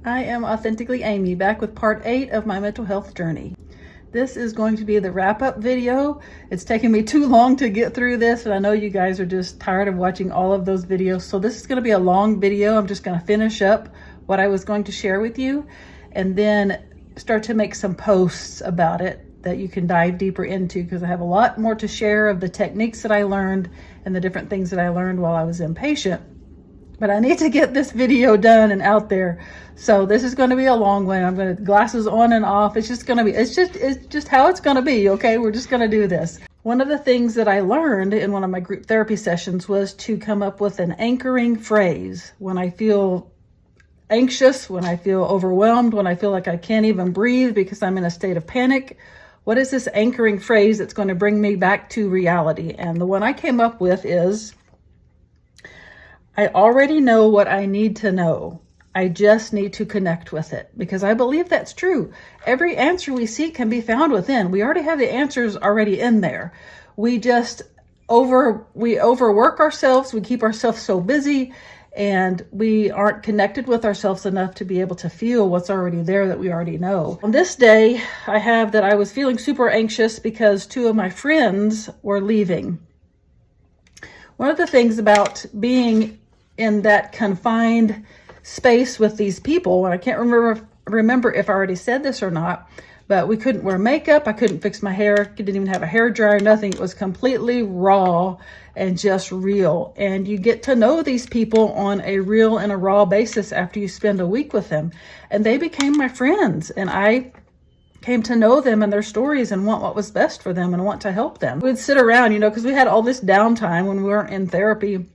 I am Authentically Amy, back with part 8 of my mental health journey. This is going to be the wrap-up video. It's taken me too long to get through this, and I know you guys are just tired of watching all of those videos. So this is going to be a long video. I'm just going to finish up what I was going to share with you and then start to make some posts about it that you can dive deeper into, because I have a lot more to share of the techniques that I learned and the different things that I learned while I was inpatient. But I need to get this video done and out there. So this is going to be a long one. I'm going to glasses on and off. It's just how it's going to be. Okay. We're just going to do this. One of the things that I learned in one of my group therapy sessions was to come up with an anchoring phrase when I feel anxious, when I feel overwhelmed, when I feel like I can't even breathe because I'm in a state of panic. What is this anchoring phrase that's going to bring me back to reality? And the one I came up with is, I already know what I need to know. I just need to connect with it, because I believe that's true. Every answer we seek can be found within. We already have the answers already in there. We just overwork ourselves. We keep ourselves so busy, and we aren't connected with ourselves enough to be able to feel what's already there that we already know. On this day, I have that I was feeling super anxious because 2 of my friends were leaving. One of the things about being in that confined space with these people, and I can't remember if I already said this or not, but we couldn't wear makeup. I couldn't fix my hair. Didn't even have a hair dryer, nothing. It was completely raw and just real. And you get to know these people on a real and a raw basis after you spend a week with them. And they became my friends, and I came to know them and their stories and want what was best for them and want to help them. We'd sit around, because we had all this downtime when we weren't in therapy.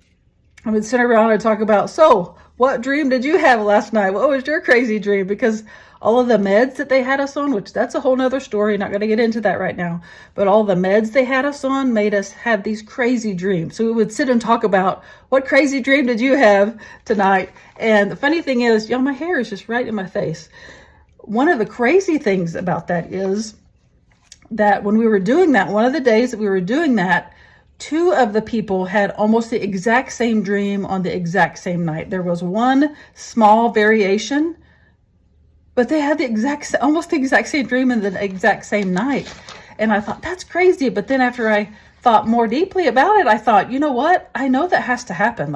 I would sit around and talk about, so what dream did you have last night? What was your crazy dream? Because all of the meds that they had us on, which that's a whole nother story, not going to get into that right now, but all the meds they had us on made us have these crazy dreams. So we would sit and talk about, what crazy dream did you have tonight? And the funny thing is, my hair is just right in my face. One of the crazy things about that is that when we were doing that, one of the days that we were doing that, 2 of the people had almost the exact same dream on the exact same night. There was one small variation, but they had almost the exact same dream in the exact same night. And I thought, that's crazy. But then after I thought more deeply about it, I thought, you know what? I know that has to happen.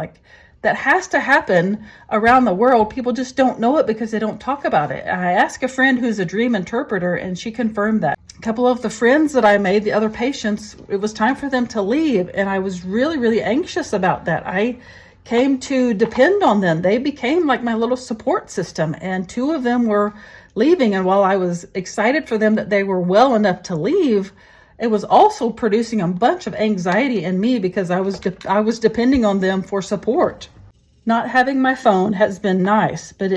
That has to happen around the world. People just don't know it because they don't talk about it. I asked a friend who's a dream interpreter, and she confirmed that. A couple of the friends that I made, the other patients, it was time for them to leave, and I was really, really anxious about that. I came to depend on them. They became like my little support system, and 2 of them were leaving. And while I was excited for them that they were well enough to leave, it was also producing a bunch of anxiety in me because I was depending on them for support. Not having my phone has been nice, but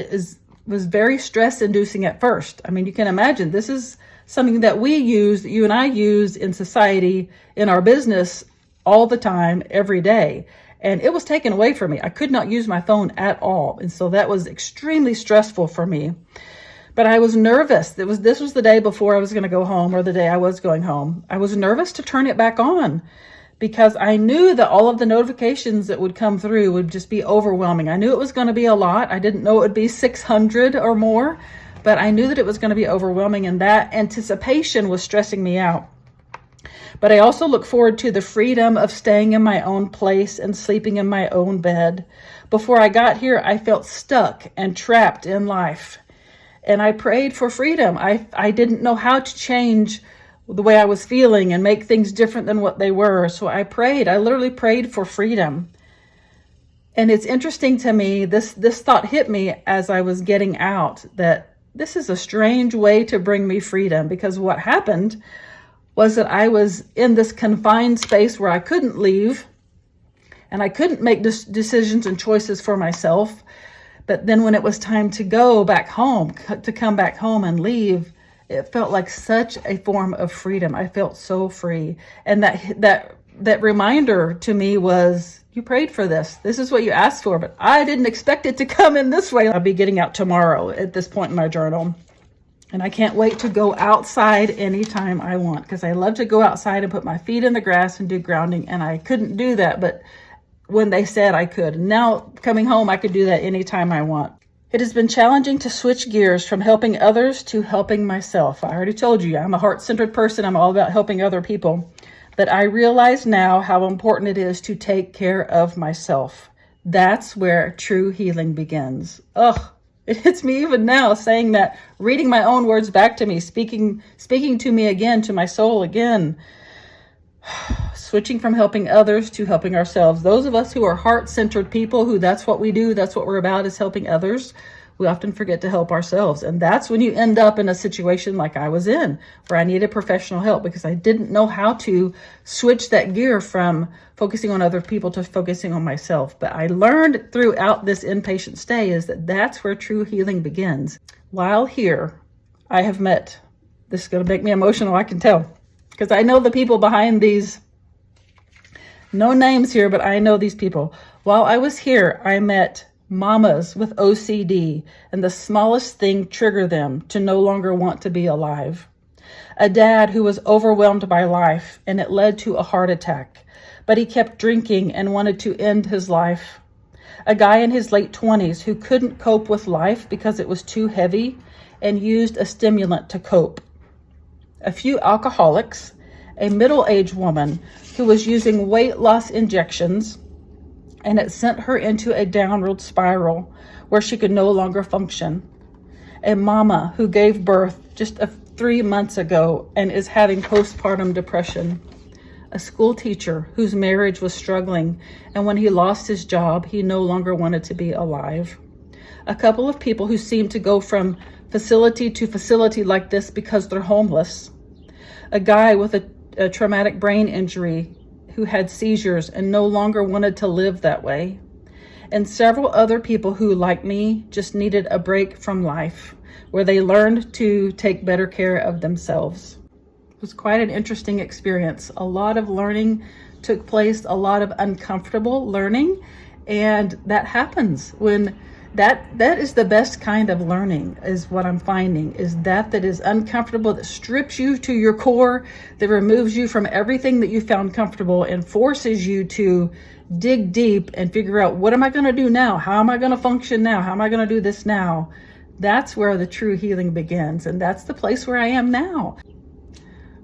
was very stress-inducing at first. I mean, you can imagine, this is something that you and I use in society, in our business, all the time, every day. And it was taken away from me. I could not use my phone at all. And so that was extremely stressful for me. But I was nervous. This was the day before I was going to go home, or the day I was going home. I was nervous to turn it back on because I knew that all of the notifications that would come through would just be overwhelming. I knew it was going to be a lot. I didn't know it would be 600 or more, but I knew that it was going to be overwhelming, and that anticipation was stressing me out. But I also look forward to the freedom of staying in my own place and sleeping in my own bed. Before I got here, I felt stuck and trapped in life. And I prayed for freedom. I didn't know how to change the way I was feeling and make things different than what they were. So I prayed. I literally prayed for freedom. And it's interesting to me, this thought hit me as I was getting out, that this is a strange way to bring me freedom, because what happened was that I was in this confined space where I couldn't leave and I couldn't make decisions and choices for myself. But then when it was time to go back home, to come back home and leave, it felt like such a form of freedom. I felt so free. And that reminder to me was, you prayed for this. This is what you asked for, but I didn't expect it to come in this way. I'll be getting out tomorrow at this point in my journal. And I can't wait to go outside anytime I want, because I love to go outside and put my feet in the grass and do grounding. And I couldn't do that, but when they said I could. Now coming home, I could do that anytime I want. It has been challenging to switch gears from helping others to helping myself. I already told you, I'm a heart-centered person. I'm all about helping other people. But I realize now how important it is to take care of myself. That's where true healing begins. Ugh, it hits me even now saying that, reading my own words back to me, speaking to me again, to my soul again. Switching from helping others to helping ourselves. Those of us who are heart-centered people, who that's what we do, that's what we're about, is helping others, we often forget to help ourselves. And that's when you end up in a situation like I was in, where I needed professional help because I didn't know how to switch that gear from focusing on other people to focusing on myself. But I learned throughout this inpatient stay is that that's where true healing begins. While here, I have met, this is going to make me emotional, I can tell, because I know the people behind these. No names here, but I know these people. While I was here, I met mamas with OCD, and the smallest thing triggered them to no longer want to be alive. A dad who was overwhelmed by life, and it led to a heart attack, but he kept drinking and wanted to end his life. A guy in his late 20s who couldn't cope with life because it was too heavy and used a stimulant to cope. A few alcoholics, a middle-aged woman who was using weight loss injections, and it sent her into a downward spiral where she could no longer function. A mama who gave birth just 3 months ago and is having postpartum depression. A school teacher whose marriage was struggling, and when he lost his job, he no longer wanted to be alive. A couple of people who seem to go from facility to facility like this because they're homeless. A guy with a traumatic brain injury who had seizures and no longer wanted to live that way. And several other people who, like me, just needed a break from life, where they learned to take better care of themselves. It was quite an interesting experience. A lot of learning took place, a lot of uncomfortable learning, and that happens when that is the best kind of learning, is what I'm finding, is that is uncomfortable, that strips you to your core, that removes you from everything that you found comfortable and forces you to dig deep and figure out, what am I going to do now? How am I going to function now? How am I going to do this now? That's where the true healing begins. And that's the place where I am now.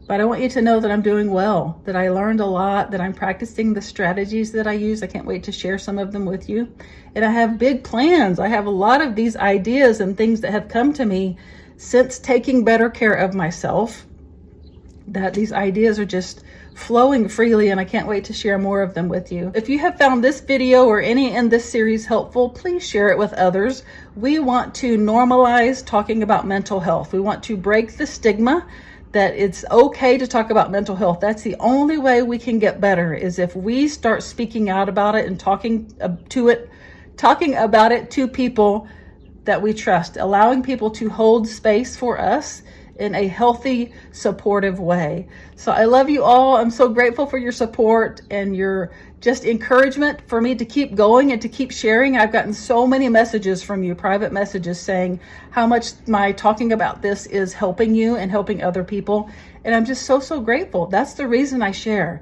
But I want you to know that I'm doing well, that I learned a lot, that I'm practicing the strategies that I use. I can't wait to share some of them with you. And I have big plans. I have a lot of these ideas and things that have come to me since taking better care of myself, that these ideas are just flowing freely, and I can't wait to share more of them with you. If you have found this video or any in this series helpful, please share it with others. We want to normalize talking about mental health. We want to break the stigma that it's okay to talk about mental health. That's the only way we can get better, is if we start speaking out about it and talking about it to people that we trust, allowing people to hold space for us in a healthy, supportive way. So I love you all. I'm so grateful for your support and your just encouragement for me to keep going and to keep sharing. I've gotten so many messages from you, private messages, saying how much my talking about this is helping you and helping other people. And I'm just so grateful. That's the reason I share.